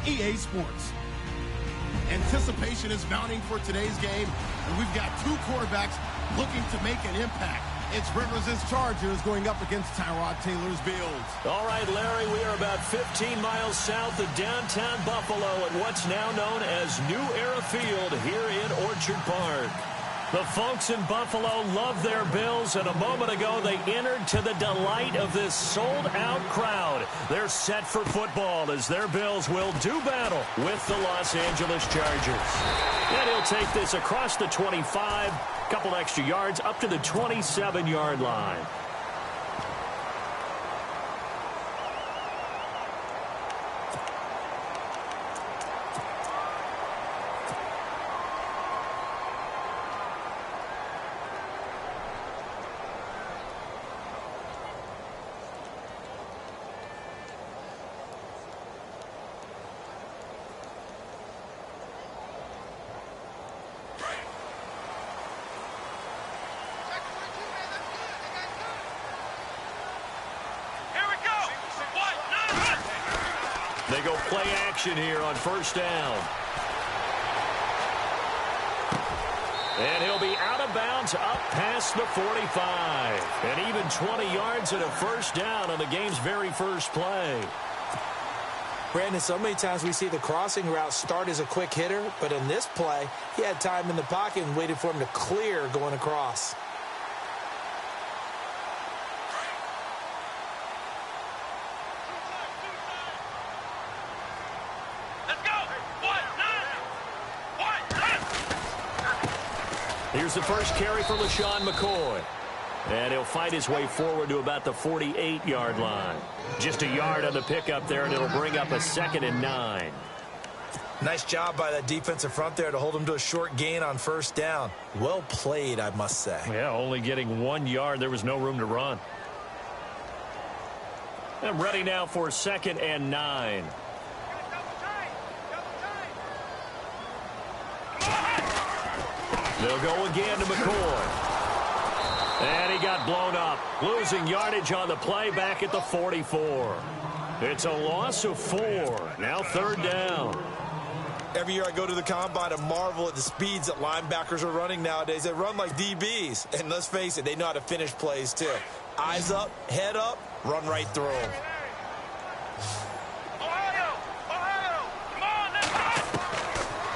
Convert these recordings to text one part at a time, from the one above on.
EA Sports. Anticipation is mounting for today's game, and we've got two quarterbacks looking to make an impact. It's Rivers' Chargers going up against Tyrod Taylor's Bills. All right, Larry, we are about 15 miles south of downtown Buffalo at what's now known as New Era Field here in Orchard Park. The folks in Buffalo love their Bills, and a moment ago they entered to the delight of this sold-out crowd. They're set for football as their Bills will do battle with the Los Angeles Chargers. And he'll take this across the 25, couple extra yards up to the 27-yard line. They go play action here on first down. And he'll be out of bounds up past the 45. And even 20 yards and a first down on the game's very first play. Brandon, so many times we see the crossing route start as a quick hitter, but in this play, he had time in the pocket and waited for him to clear going across. Here's the first carry for LaShawn McCoy. And he'll fight his way forward to about the 48-yard line. Just a yard on the pickup there, and it'll bring up a 2nd and 9. Nice job by that defensive front there to hold him to a short gain on first down. Well played, I must say. Yeah, only getting 1 yard. There was no room to run. And ready now for 2nd and 9. They'll go again to McCoy. And he got blown up. Losing yardage on the play back at the 44. It's a loss of 4. Now 3rd down. Every year I go to the combine and marvel at the speeds that linebackers are running nowadays. They run like DBs. And let's face it, they know how to finish plays too. Eyes up, head up, run right through them.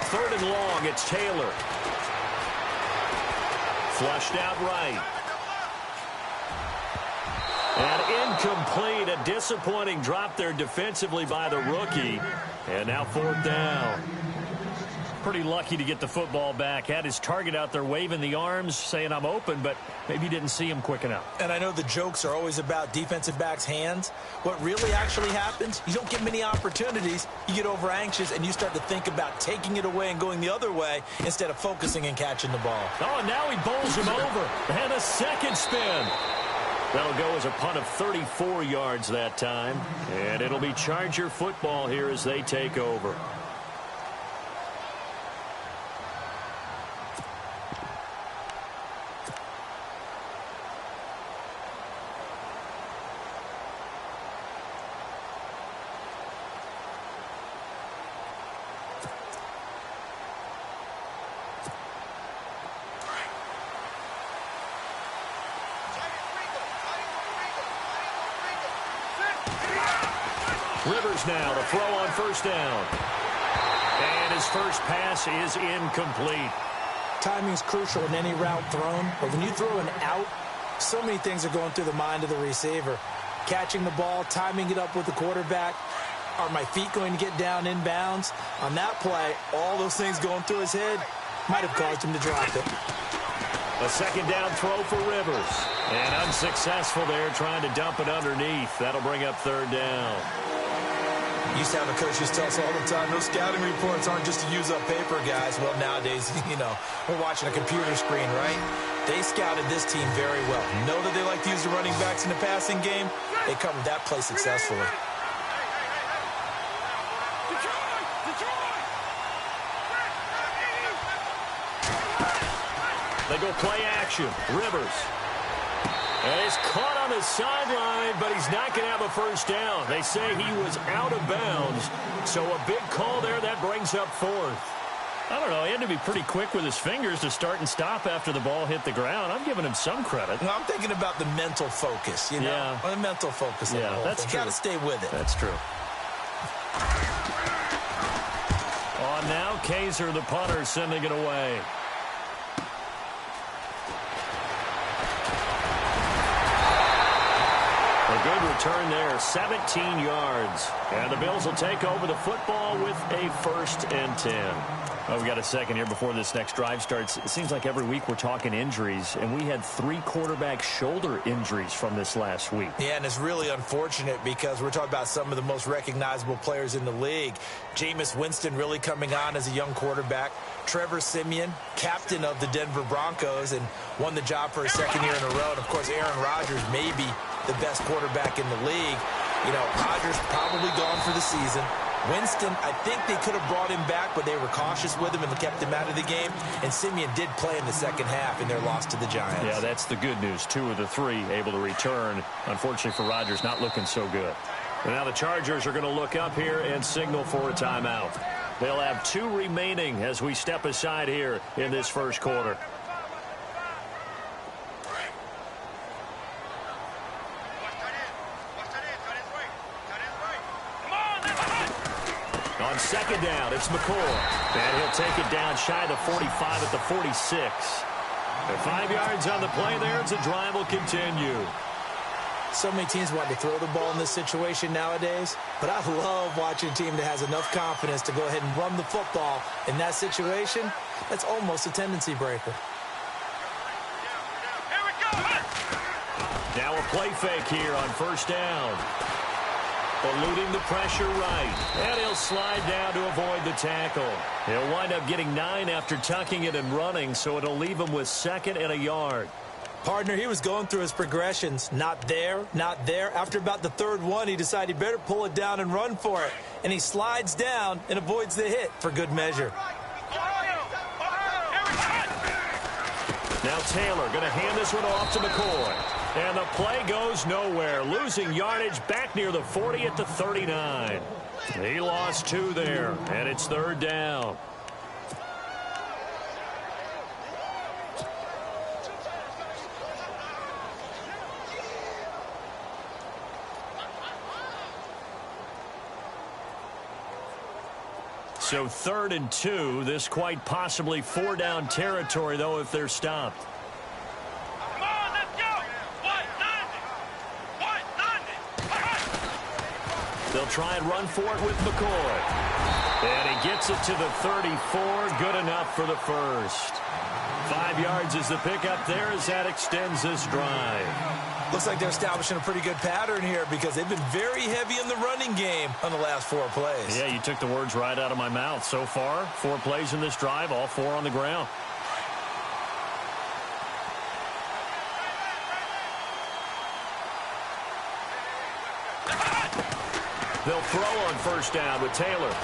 Third and long, it's Taylor. Flushed out right. And incomplete. A disappointing drop there defensively by the rookie. And now 4th down. Pretty lucky to get the football back. Had his target out there waving the arms, saying I'm open, but maybe didn't see him quick enough. And I know the jokes are always about defensive backs' hands. What really actually happens, you don't get many opportunities. You get over anxious, and you start to think about taking it away and going the other way instead of focusing and catching the ball. Oh, and now he bowls him over. And a second spin. That'll go as a punt of 34 yards that time. And it'll be Charger football here as they take over. Rivers now to throw on first down. And his first pass is incomplete. Timing's crucial in any route thrown, but when you throw an out, so many things are going through the mind of the receiver. Catching the ball, timing it up with the quarterback. Are my feet going to get down inbounds? On that play, all those things going through his head might have caused him to drop it. A second down throw for Rivers. And unsuccessful there, trying to dump it underneath. That'll bring up 3rd down. Used to have a coach just tell us all the time, those scouting reports aren't just to use up paper, guys. Well, nowadays, we're watching a computer screen, right? They scouted this team very well. Know that they like to use the running backs in the passing game. They covered that play successfully. They go play action. Rivers. And he's caught on the sideline, but he's not going to have a first down. They say he was out of bounds. So a big call there. That brings up fourth. I don't know. He had to be pretty quick with his fingers to start and stop after the ball hit the ground. I'm giving him some credit. Well, I'm thinking about the mental focus, you know? Yeah. The mental focus. Yeah, that's true. Got to stay with it. That's true. On now, Kaiser, the punter, sending it away. A good return there, 17 yards. And the Bills will take over the football with a 1st and 10. Well, we got a second here before this next drive starts. It seems like every week we're talking injuries, and we had 3 quarterback shoulder injuries from this last week. Yeah, and it's really unfortunate because we're talking about some of the most recognizable players in the league. Jameis Winston really coming on as a young quarterback. Trevor Siemian, captain of the Denver Broncos, and won the job for a 2nd year in a row. And, of course, Aaron Rodgers may be the best quarterback in the league. You know, Rodgers probably gone for the season. Winston, I think they could have brought him back, but they were cautious with him and kept him out of the game. And Siemian did play in the second half in their loss to the Giants. Yeah, that's the good news. 2 of the 3 able to return. Unfortunately for Rodgers, not looking so good. And now the Chargers are going to look up here and signal for a timeout. They'll have 2 remaining as we step aside here in this first quarter. On 2nd down, it's McCoy. And he'll take it down shy of the 45 at the 46. And 5 yards on the play there as the drive will continue. So many teams want to throw the ball in this situation nowadays, but I love watching a team that has enough confidence to go ahead and run the football in that situation. That's almost a tendency breaker. Now a play fake here on 1st down. Eluding the pressure right. And he'll slide down to avoid the tackle. He'll wind up getting 9 after tucking it and running, so it'll leave him with 2nd and a yard. Partner, he was going through his progressions. Not there, not there. After about the 3rd one, he decided he better pull it down and run for it. And he slides down and avoids the hit for good measure. Now Taylor going to hand this one off to McCoy. And the play goes nowhere. Losing yardage back near the 40 at the 39. He lost 2 there, and it's 3rd down. So 3rd and 2. This quite possibly 4-down territory, though, if they're stopped. They'll try and run for it with McCoy. And he gets it to the 34. Good enough for the 1st. 5 yards is the pickup there as that extends this drive. Looks like they're establishing a pretty good pattern here because they've been very heavy in the running game on the last 4 plays. Yeah, you took the words right out of my mouth. So far, 4 plays in this drive, all 4 on the ground. They'll throw on 1st down with Taylor.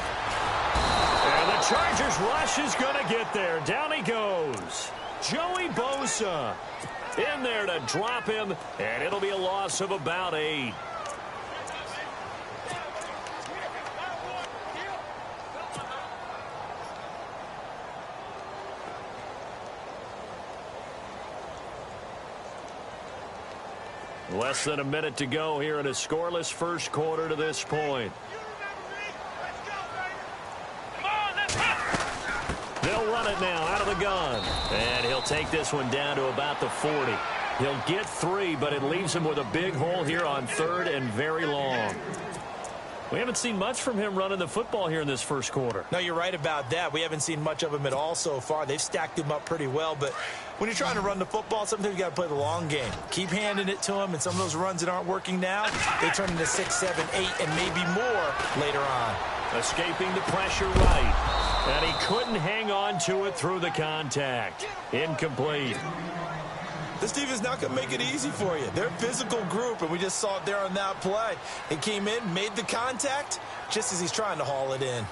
And the Chargers rush is going to get there. Down he goes. Joey Bosa in there to drop him, and it'll be a loss of about 8. Less than a minute to go here in a scoreless first quarter to this point. They'll run it now out of the gun. And he'll take this one down to about the 40. He'll get 3, but it leaves him with a big hole here on 3rd and very long. We haven't seen much from him running the football here in this first quarter. No, you're right about that. We haven't seen much of him at all so far. They've stacked him up pretty well, but when you're trying to run the football, sometimes you got to play the long game. Keep handing it to him, and some of those runs that aren't working now, they turn into 6, 7, 8, and maybe more later on. Escaping the pressure right, and he couldn't hang on to it through the contact. Incomplete. This defense is not going to make it easy for you. They're a physical group, and we just saw it there on that play. He came in, made the contact, just as he's trying to haul it in.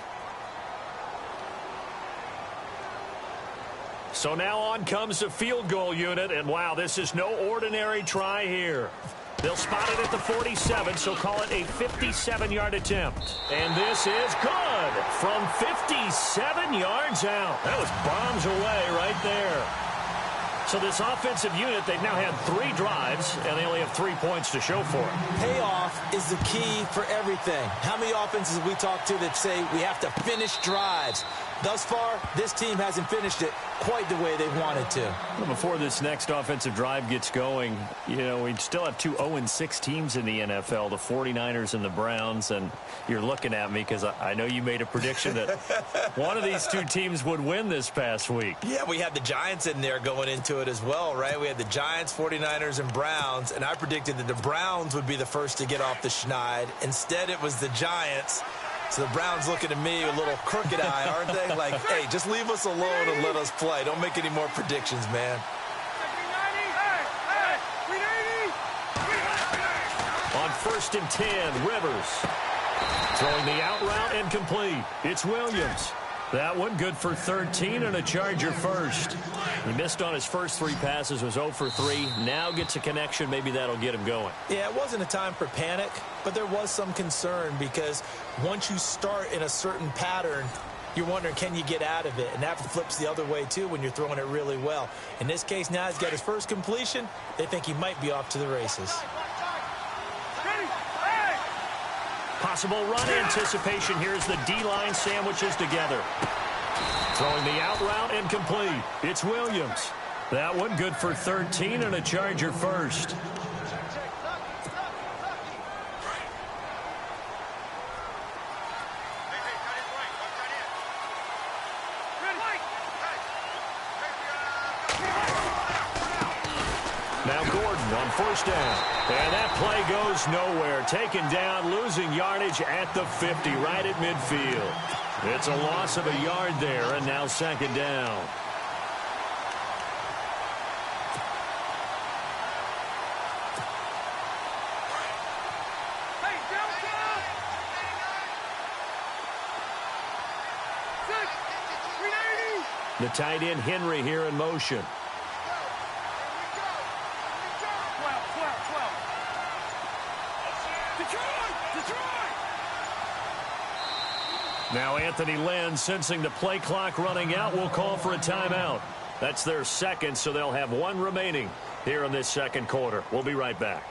So now on comes the field goal unit, and wow, this is no ordinary try here. They'll spot it at the 47, so call it a 57-yard attempt. And this is good from 57 yards out. That was bombs away right there. So this offensive unit, they've now had 3 drives, and they only have 3 points to show for it. Payoff is the key for everything. How many offenses have we talked to that say we have to finish drives? Thus far, this team hasn't finished it quite the way they wanted to. Well, before this next offensive drive gets going, you know, we still have 2 0-6 teams in the NFL, the 49ers and the Browns, and you're looking at me because I know you made a prediction that one of these 2 teams would win this past week. Yeah, we had the Giants in there going into it as well, right? We had the Giants, 49ers, and Browns, and I predicted that the Browns would be the first to get off the schneid. Instead, it was the Giants. So the Browns looking at me with a little crooked eye, aren't they? Like, hey, just leave us alone and let us play. Don't make any more predictions, man. On 1st and 10, Rivers. Throwing the out route and complete. It's Williams. That one good for 13 and a Charger first. He missed on his first 3 passes, was 0 for 3. Now gets a connection. Maybe that'll get him going. Yeah, it wasn't a time for panic, but there was some concern because once you start in a certain pattern, you're wondering, can you get out of it? And that flips the other way, too, when you're throwing it really well. In this case, now he's got his first completion. They think he might be off to the races. Possible run anticipation. Here's the D-line sandwiches together. Throwing the out route and complete. It's Williams. That one good for 13 and a Charger first. Now Gordon on 1st down. And that play goes nowhere. Taken down, losing yardage at the 50, right at midfield. It's a loss of a yard there, and now 2nd down. The tight end, Henry, here in motion. Now Anthony Lynn, sensing the play clock running out, will call for a timeout. That's their 2nd, so they'll have 1 remaining here in this 2nd quarter. We'll be right back.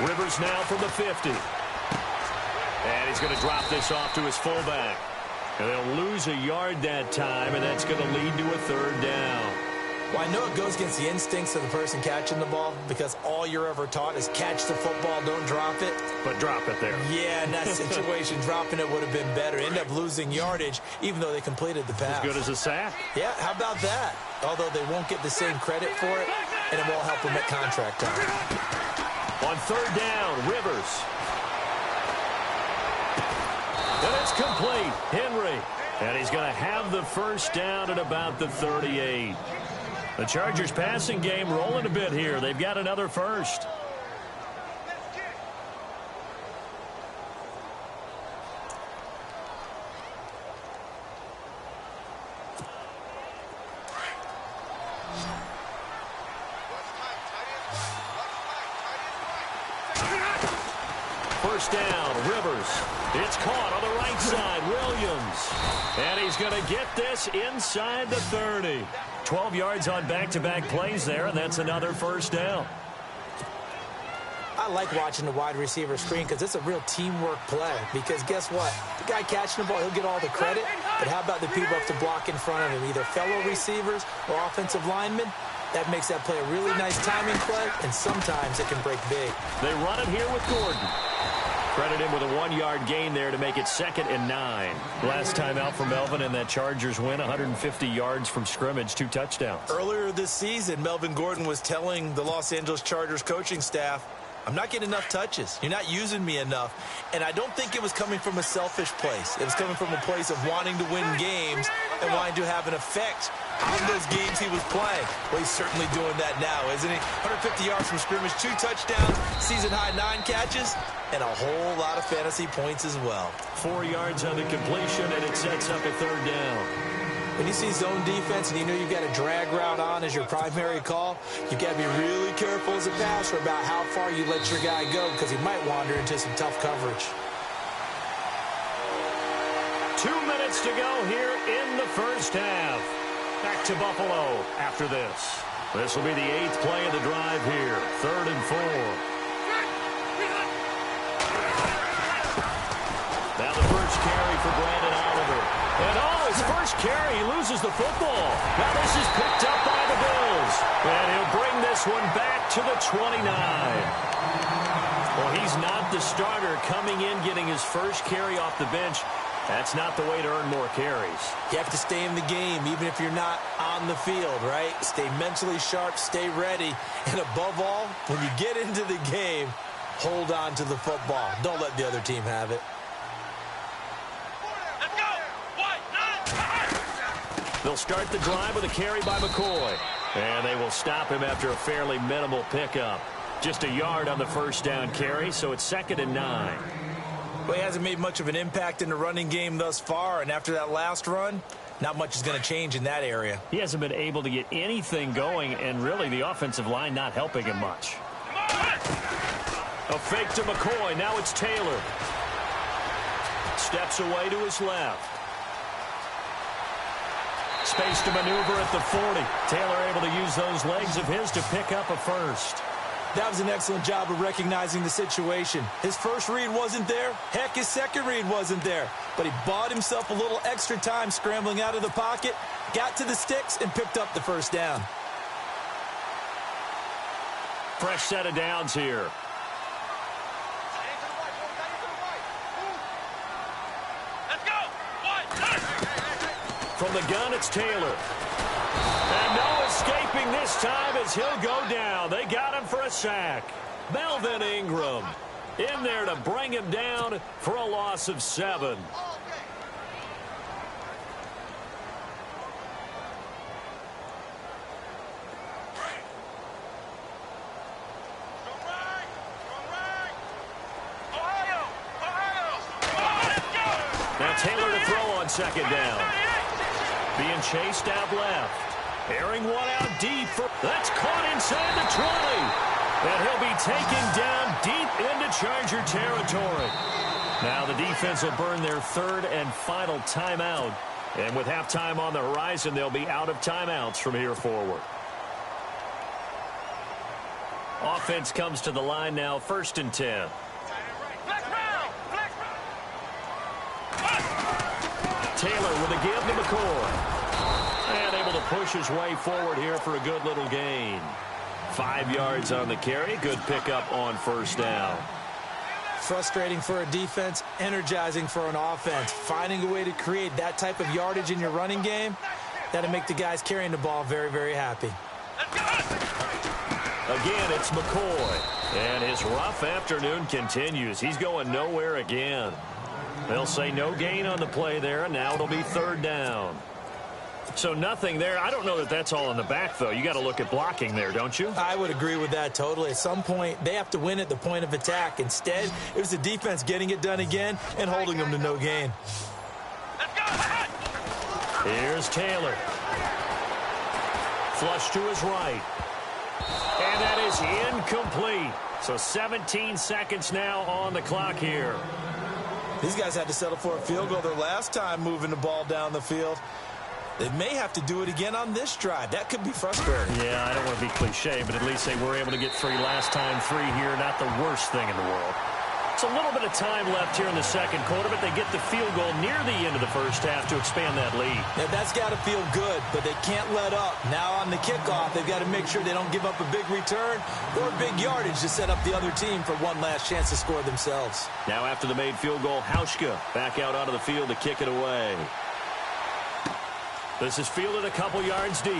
Rivers now from the 50. And he's going to drop this off to his fullback. And they'll lose a yard that time, and that's going to lead to a 3rd down. Well, I know it goes against the instincts of the person catching the ball because all you're ever taught is catch the football, don't drop it. But drop it there. Yeah, in that situation, dropping it would have been better. End up losing yardage, even though they completed the pass. As good as a sack. Yeah, how about that? Although they won't get the same credit for it, and it won't help them at contract time. On 3rd down, Rivers. And it's complete. Henry. And he's going to have the 1st down at about the 38. The Chargers passing game rolling a bit here. They've got another 1st. First down, Rivers. It's caught on the right side, Williams. And he's going to get this inside the 30. 12 yards on back-to-back plays there, and that's another 1st down. I like watching the wide receiver screen because it's a real teamwork play. Because guess what? The guy catching the ball, he'll get all the credit. But how about the people up to block in front of him, either fellow receivers or offensive linemen? That makes that play a really nice timing play, and sometimes it can break big. They run it here with Gordon. Credit him with a 1-yard gain there to make it 2nd and 9. Last time out for Melvin, and that Chargers win 150 yards from scrimmage, 2 touchdowns. Earlier this season, Melvin Gordon was telling the Los Angeles Chargers coaching staff, I'm not getting enough touches. You're not using me enough. And I don't think it was coming from a selfish place. It was coming from a place of wanting to win games and wanting to have an effect on those games he was playing. Well, he's certainly doing that now, isn't he? 150 yards from scrimmage, 2 touchdowns, season-high 9 catches, and a whole lot of fantasy points as well. 4 yards on the completion, and it sets up a 3rd down. When you see zone defense and you know you've got a drag route on as your primary call, you've got to be really careful as a passer about how far you let your guy go because he might wander into some tough coverage. 2 minutes to go here in the first half. Back to Buffalo after this. This will be the 8th play of the drive here. 3rd and 4. Now the first carry for Brandon Oliver. And his first carry, he loses the football. Now this is picked up by the Bills. And he'll bring this one back to the 29. Well, he's not the starter coming in, getting his first carry off the bench. That's not the way to earn more carries. You have to stay in the game, even if you're not on the field, right? Stay mentally sharp, stay ready. And above all, when you get into the game, hold on to the football. Don't let the other team have it. They'll start the drive with a carry by McCoy. And they will stop him after a fairly minimal pickup. Just a yard on the first down carry, so it's 2nd and 9. Well, he hasn't made much of an impact in the running game thus far, and after that last run, not much is going to change in that area. He hasn't been able to get anything going, and really the offensive line not helping him much. A fake to McCoy. Now it's Taylor. Steps away to his left. Space to maneuver at the 40. Taylor able to use those legs of his to pick up a first. That was an excellent job of recognizing the situation. His first read wasn't there. Heck, his second read wasn't there. But he bought himself a little extra time scrambling out of the pocket, got to the sticks, and picked up the first down. Fresh set of downs here. From the gun, it's Taylor. And no escaping this time as he'll go down. They got him for a sack. Melvin Ingram in there to bring him down for a loss of 7. Now Taylor to throw on 2nd down. Being chased out left. Airing one out deep. That's caught inside the 20. And he'll be taken down deep into Charger territory. Now the defense will burn their 3rd and final timeout. And with halftime on the horizon, they'll be out of timeouts from here forward. Offense comes to the line now, 1st and 10. Taylor with a give to McCoy. And able to push his way forward here for a good little gain. 5 yards on the carry. Good pickup on 1st down. Frustrating for a defense, energizing for an offense. Finding a way to create that type of yardage in your running game, that'll make the guys carrying the ball very, very happy. Again, it's McCoy. And his rough afternoon continues. He's going nowhere again. They'll say no gain on the play there, and now it'll be 3rd down. So nothing there. I don't know that that's all in the back, though. You got to look at blocking there, don't you? I would agree with that totally. At some point, they have to win at the point of attack. Instead, it was the defense getting it done again and holding them to no gain. Here's Taylor. Flush to his right. And that is incomplete. So 17 seconds now on the clock here. These guys had to settle for a field goal their last time moving the ball down the field. They may have to do it again on this drive. That could be frustrating. Yeah, I don't want to be cliche, but at least they were able to get 3 last time. 3 here, not the worst thing in the world. It's a little bit of time left here in the second quarter, but they get the field goal near the end of the first half to expand that lead. Yeah, that's got to feel good, but they can't let up. Now on the kickoff, they've got to make sure they don't give up a big return or big yardage to set up the other team for one last chance to score themselves. Now after the made field goal, Hauschka back out onto the field to kick it away. This is fielded a couple yards deep.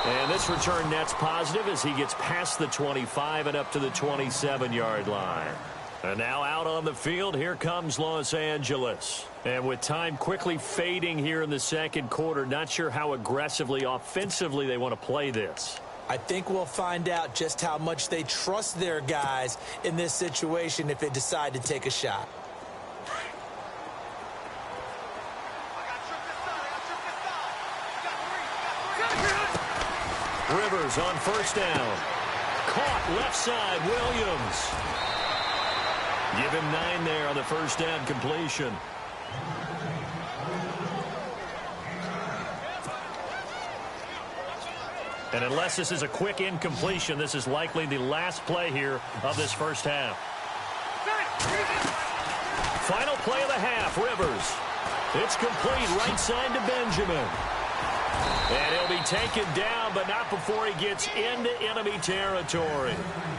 And this return net's positive as he gets past the 25 and up to the 27-yard line. And now out on the field, here comes Los Angeles. And with time quickly fading here in the second quarter, not sure how aggressively, offensively they want to play this. I think we'll find out just how much they trust their guys in this situation if they decide to take a shot. Rivers on first down. Caught left side, Williams. Give him 9 there on the first down completion. And unless this is a quick incompletion, this is likely the last play here of this first half. Final play of the half, Rivers. It's complete, right side to Benjamin. And he'll be taken down, but not before he gets into enemy territory.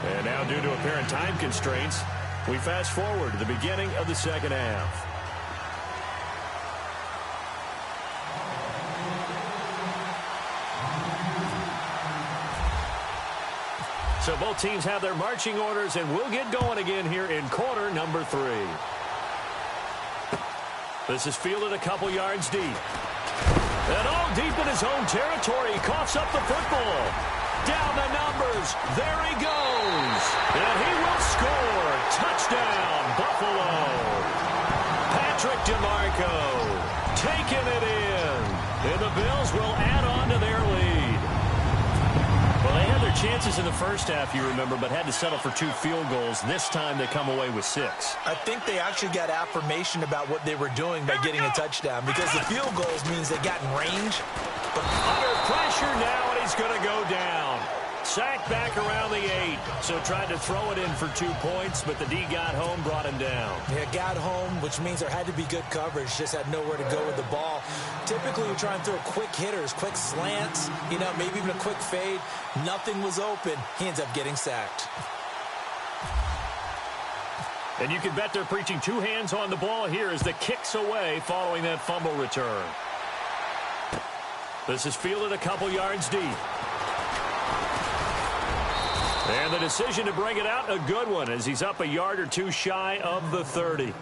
And now, due to apparent time constraints, we fast forward to the beginning of the second half. So both teams have their marching orders, and we'll get going again here in quarter number 3. This is fielded a couple yards deep. And all deep in his own territory, he coughs up the football. Down the numbers. There he goes. And he will score. Touchdown, Buffalo. Patrick DeMarco taking it in. And the Bills will add on to their lead. Well, they had their chances in the first half, you remember, but had to settle for 2 field goals. This time they come away with 6. I think they actually got affirmation about what they were doing by getting a touchdown, because the field goals means they got in range. But under pressure now, and he's going to go down. Sacked back around the 8. So tried to throw it in for 2 points, but the D got home, brought him down. Yeah, got home, which means there had to be good coverage. Just had nowhere to go with the ball. Typically, we try and throw quick hitters, quick slants, maybe even a quick fade. Nothing was open. He ends up getting sacked. And you can bet they're preaching 2 hands on the ball here as the kick's away following that fumble return. This is fielded a couple yards deep. And the decision to bring it out, a good one, as he's up a yard or 2 shy of the 30.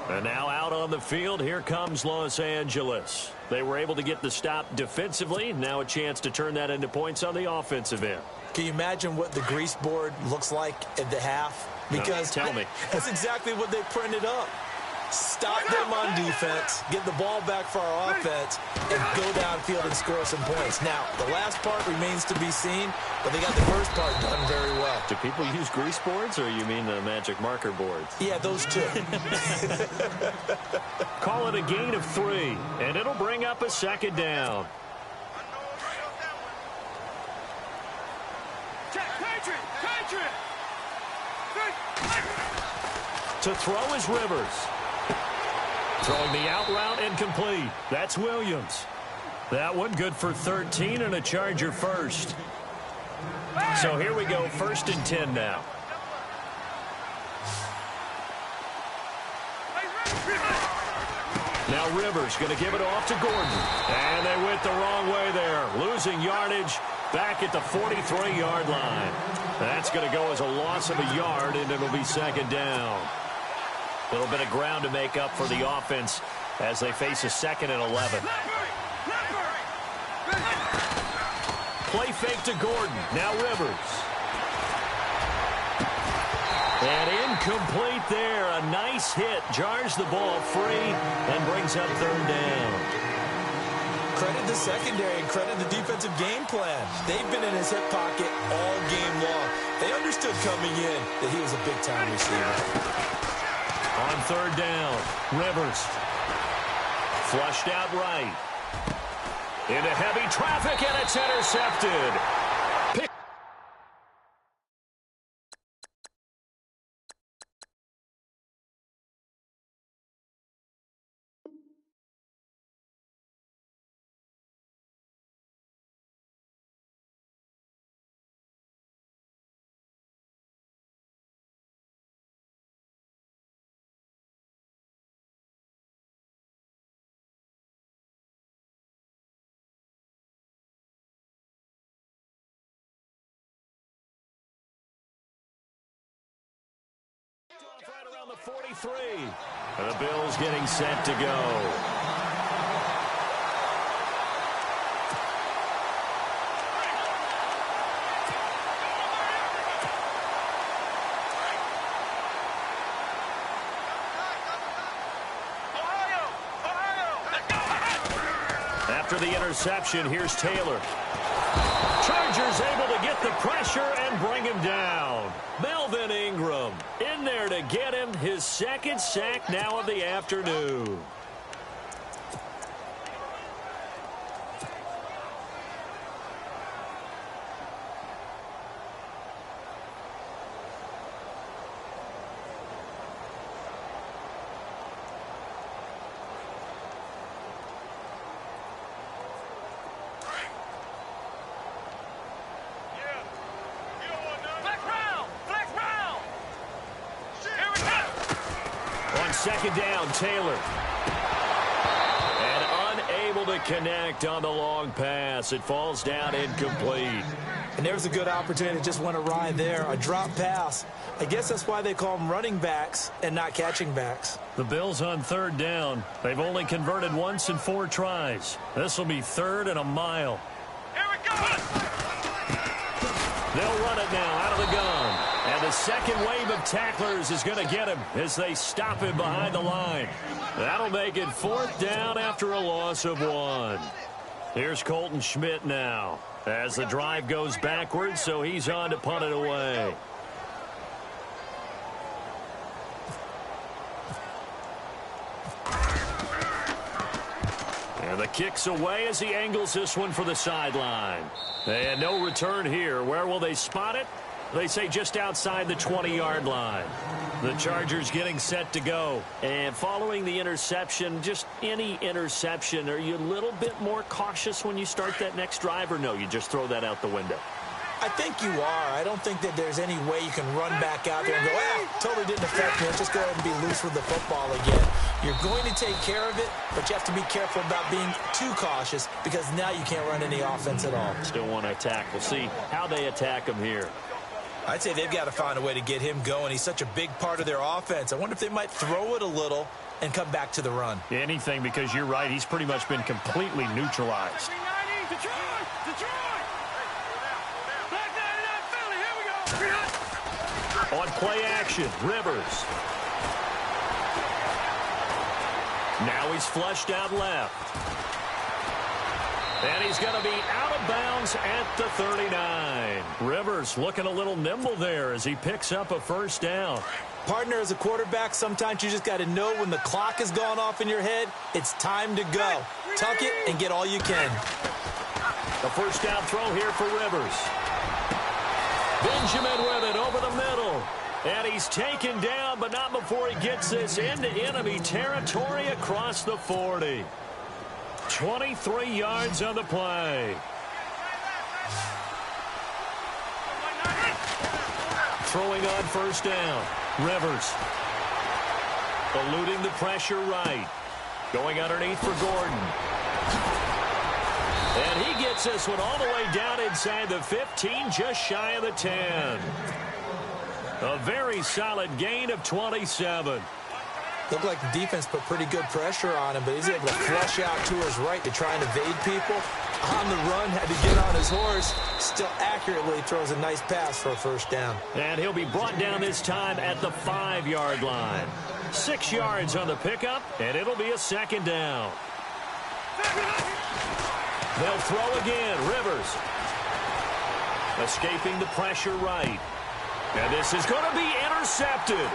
And now out on the field, here comes Los Angeles. They were able to get the stop defensively. Now a chance to turn that into points on the offensive end. Can you imagine what the grease board looks like at the half? Because no, tell me. That's exactly what they printed up. Stop them on defense, get the ball back for our offense, and go downfield and score some points. Now, the last part remains to be seen, but they got the first part done very well. Do people use grease boards, or you mean the magic marker boards? Yeah, those 2. Call it a gain of 3, and it'll bring up a second down. To throw is Rivers. Throwing the out route incomplete. That's Williams. That one good for 13 and a Charger first. So here we go, 1st and 10 now. Now Rivers going to give it off to Gordon. And they went the wrong way there. Losing yardage back at the 43-yard line. That's going to go as a loss of a yard, and it'll be second down. A little bit of ground to make up for the offense as they face a 2nd and 11. Play fake to Gordon. Now Rivers. And incomplete there. A nice hit. Jars the ball free and brings up 3rd down. Credit the secondary and credit the defensive game plan. They've been in his hip pocket all game long. They understood coming in that he was a big-time receiver. On 3rd down, Rivers. Flushed out right. Into heavy traffic, and it's intercepted. Right around the 43. And the Bills getting set to go. After the interception, here's Taylor. Chargers able to get the pressure and bring him down. Melvin Ingram in there to get him his second sack now of the afternoon. Second down, Taylor. And unable to connect on the long pass. It falls down incomplete. And there's a good opportunity. Just went awry there. A drop pass. I guess that's why they call them running backs and not catching backs. The Bills on third down. They've only converted once in 4 tries. This will be 3rd and a mile. Here we go! They'll run it now out of the gun. And the second wave of tacklers is going to get him as they stop him behind the line. That'll make it 4th down after a loss of 1. Here's Colton Schmidt now as the drive goes backwards, so he's on to punt it away. And the kick's away as he angles this one for the sideline. And no return here. Where will they spot it? They say just outside the 20-yard line. The Chargers getting set to go. And following the interception, just any interception, are you a little bit more cautious when you start that next drive, or no, you just throw that out the window? I think you are. I don't think that there's any way you can run back out there and go, totally didn't affect me. Let's just go ahead and be loose with the football again. You're going to take care of it, but you have to be careful about being too cautious because now you can't run any offense at all. Still want to attack. We'll see how they attack him here. I'd say they've got to find a way to get him going. He's such a big part of their offense. I wonder if they might throw it a little and come back to the run. Anything, because you're right. He's pretty much been completely neutralized. On play action, Rivers. Now he's flushed out left. And he's going to be out of bounds at the 39. Rivers looking a little nimble there as he picks up a 1st down. Partner, as a quarterback, sometimes you just got to know when the clock has gone off in your head, it's time to go. Tuck it and get all you can. The 1st down throw here for Rivers. Benjamin with it over the middle. And he's taken down, but not before he gets this into enemy territory across the 40. 23 yards on the play. Throwing on 1st down. Rivers. Eluding the pressure right. Going underneath for Gordon. And he gets this one all the way down inside the 15, just shy of the 10. A very solid gain of 27. Looked like the defense put pretty good pressure on him, but he's able to flush out to his right to try and evade people. On the run, had to get on his horse. Still accurately throws a nice pass for a 1st down. And he'll be brought down this time at the 5-yard line. 6 yards on the pickup, and it'll be a 2nd down. They'll throw again. Rivers. Escaping the pressure right. And this is going to be intercepted.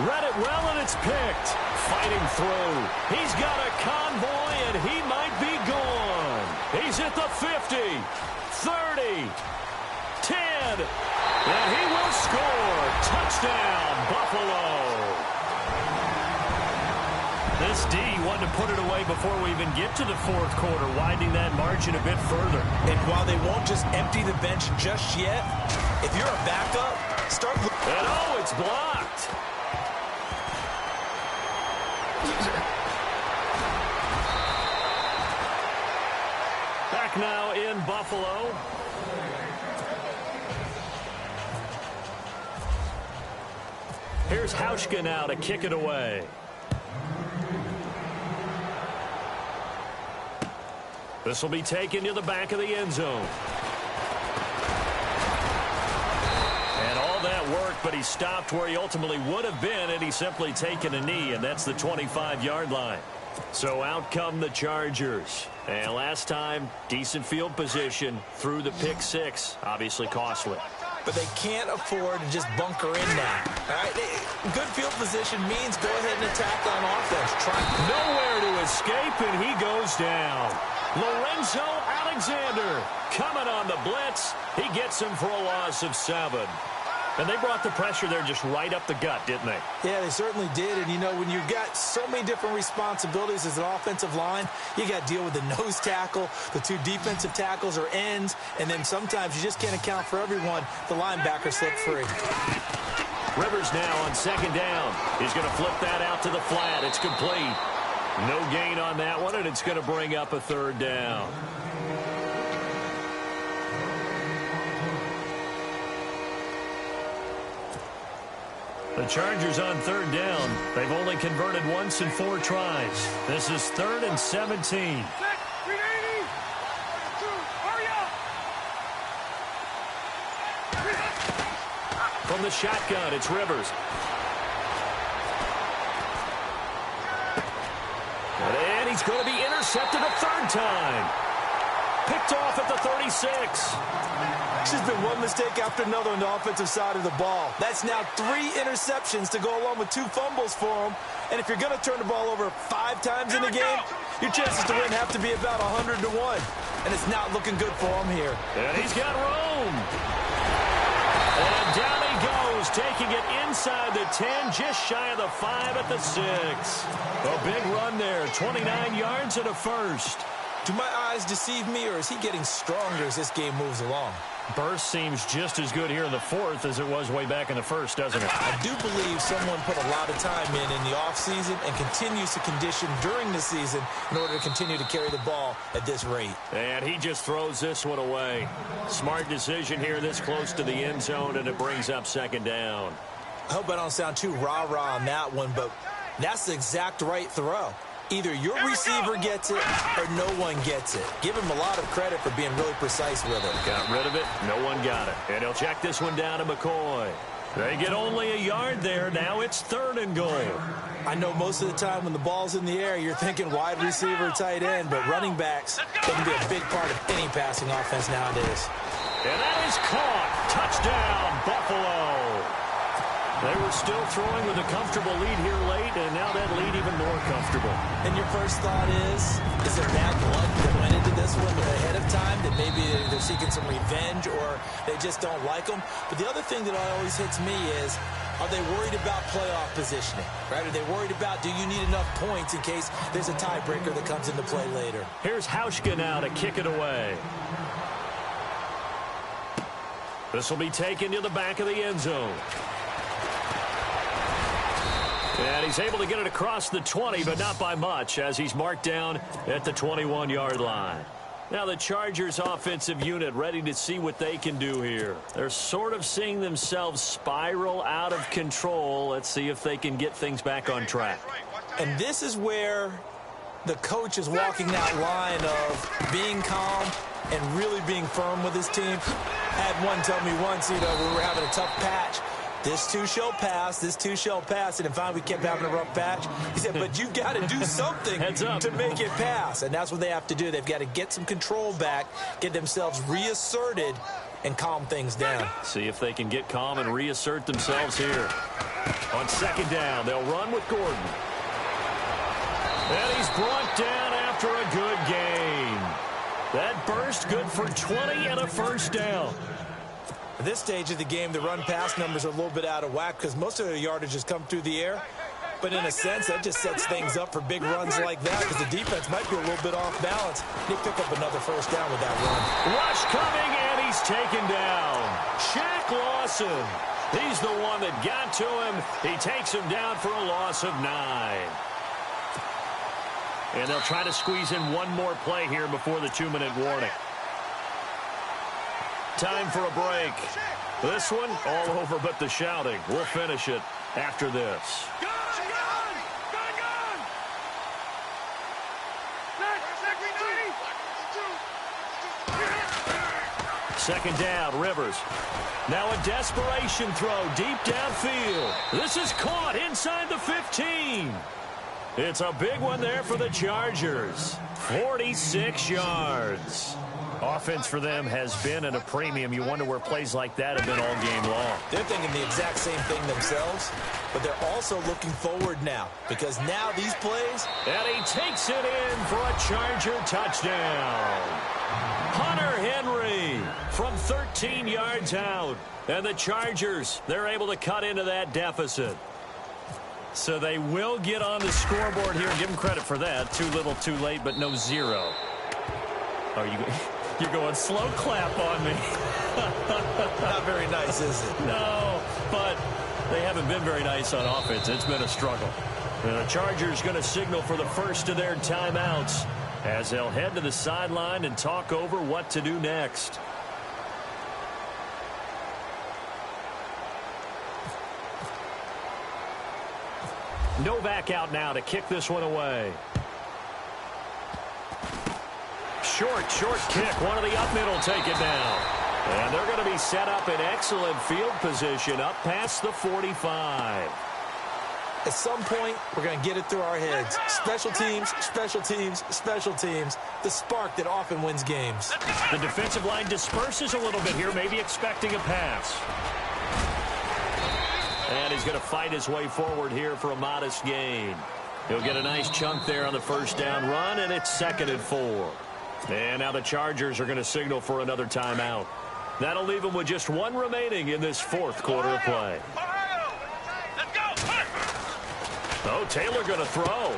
Read it well, and it's picked. Fighting through. He's got a convoy, and he might be gone. He's at the 50, 30, 10, and he will score. Touchdown, Buffalo. This D wanted to put it away before we even get to the fourth quarter, widening that margin a bit further. And while they won't just empty the bench just yet, if you're a backup, start... And oh, it's blocked. Back now in Buffalo. Here's Hauschka now to kick it away. This will be taken to the back of the end zone. And all that work, but he stopped where he ultimately would have been, and he's simply taken a knee, and that's the 25-yard line. So out come the Chargers. And last time, decent field position through the pick six. Obviously costly. But they can't afford to just bunker in now. All right? Good field position means go ahead and attack on offense. Nowhere to escape, and he goes down. Lorenzo Alexander coming on the blitz. He gets him for a loss of 7. And they brought the pressure there just right up the gut, didn't they? Yeah, they certainly did. And, you know, when you've got so many different responsibilities as an offensive line, you got to deal with the nose tackle, the 2 defensive tackles or ends, and then sometimes you just can't account for everyone. The linebacker slipped free. Rivers now on second down. He's going to flip that out to the flat. It's complete. No gain on that one, and it's going to bring up a third down. The Chargers on third down. They've only converted once in 4 tries. This is 3rd and 17. From the shotgun, it's Rivers. And he's going to be intercepted a 3rd time. Picked off at the 36. It's just been one mistake after another on the offensive side of the ball. That's now 3 interceptions to go along with 2 fumbles for him. And if you're going to turn the ball over 5 times in the game, your chances to win have to be about 100 to 1. And it's not looking good for him here. And he's got room. And down he goes, taking it inside the 10, just shy of the 5 at the 6. A big run there, 29 yards and a first. Do my eyes deceive me, or is he getting stronger as this game moves along? Burst seems just as good here in the 4th as it was way back in the 1st, doesn't it? I do believe someone put a lot of time in the offseason and continues to condition during the season in order to continue to carry the ball at this rate. And he just throws this one away. Smart decision here this close to the end zone, and it brings up second down. I hope I don't sound too rah-rah on that one, but that's the exact right throw. Either your receiver gets it or no one gets it. Give him a lot of credit for being really precise with it. Got rid of it. No one got it. And he'll check this one down to McCoy. They get only a yard there. Now it's 3rd and goal. I know most of the time when the ball's in the air, you're thinking wide receiver, tight end, but running backs, they can be a big part of any passing offense nowadays. And that is caught. Touchdown, Buffalo. They were still throwing with a comfortable lead here late, and now that lead even more comfortable. And your first thought is it bad blood that went into this one ahead of time, that maybe they're seeking some revenge or they just don't like them? But the other thing that always hits me is, are they worried about playoff positioning? Right? Are they worried about, do you need enough points in case there's a tiebreaker that comes into play later? Here's Hauschka now to kick it away. This will be taken to the back of the end zone. And he's able to get it across the 20, but not by much, as he's marked down at the 21-yard line. Now the Chargers offensive unit ready to see what they can do here. They're sort of seeing themselves spiral out of control. Let's see if they can get things back on track. And this is where the coach is walking that line of being calm and really being firm with his team. I had one tell me once, we were having a tough patch. This too shall pass, this too shall pass. And finally, we kept having a rough patch. He said, but you've got to do something to make it pass. And that's what they have to do. They've got to get some control back, get themselves reasserted, and calm things down. See if they can get calm and reassert themselves here. On second down, they'll run with Gordon. And he's brought down after a good gain. That burst good for 20 and a first down. At this stage of the game, the run-pass numbers are a little bit out of whack because most of the yardage has come through the air. But in a sense, that just sets things up for big runs like that because the defense might be a little bit off balance. They pick up another first down with that run. Rush coming, and he's taken down. Shaq Lawson. He's the one that got to him. He takes him down for a loss of 9. And they'll try to squeeze in one more play here before the 2-minute warning. Time for a break. This one, all over but the shouting. We'll finish it after this. Second down, Rivers. Now a desperation throw deep downfield. This is caught inside the 15. It's a big one there for the Chargers. 46 yards. Offense for them has been at a premium. You wonder where plays like that have been all game long. They're thinking the exact same thing themselves, but they're also looking forward now because now these plays. And he takes it in for a Charger touchdown. Hunter Henry from 13 yards out. And the Chargers, they're able to cut into that deficit. So they will get on the scoreboard here. Give them credit for that. Too little, too late, but no zero. Are you... You're going slow clap on me. Not very nice, is it? No, but they haven't been very nice on offense. It's been a struggle. And the Chargers going to signal for the first of their timeouts as they'll head to the sideline and talk over what to do next. Novak out now to kick this one away. Short kick. One of the up middle take it down. And they're going to be set up in excellent field position up past the 45. At some point, we're going to get it through our heads. Special teams, special teams, special teams. The spark that often wins games. The defensive line disperses a little bit here, maybe expecting a pass. And he's going to fight his way forward here for a modest gain. He'll get a nice chunk there on the first down run, and it's 2nd and 4. And now the Chargers are going to signal for another timeout. That'll leave them with just one remaining in this 4th quarter of play. Oh, Taylor going to throw.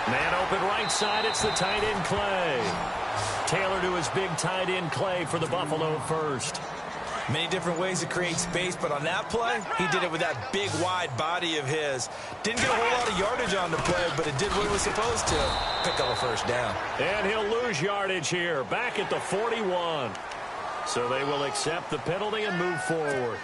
Man open right side. It's the tight end Clay. Taylor to his big tight end Clay for the Buffalo first. Many different ways to create space, but on that play, he did it with that big, wide body of his. Didn't get a whole lot of yardage on the play, but it did what it was supposed to. Pick up a first down. And he'll lose yardage here, back at the 41. So they will accept the penalty and move forward.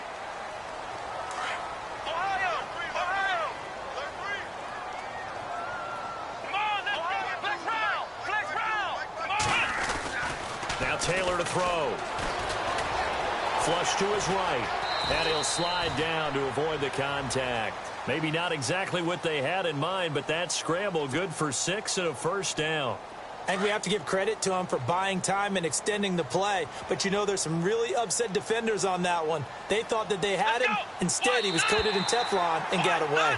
Now Taylor to throw. Flush to his right, and he'll slide down to avoid the contact. Maybe not exactly what they had in mind, but that scramble good for 6 and a first down. I think we have to give credit to him for buying time and extending the play. But, you know, there's some really upset defenders on that one. They thought that they had him. Instead, he was coated in Teflon and got away.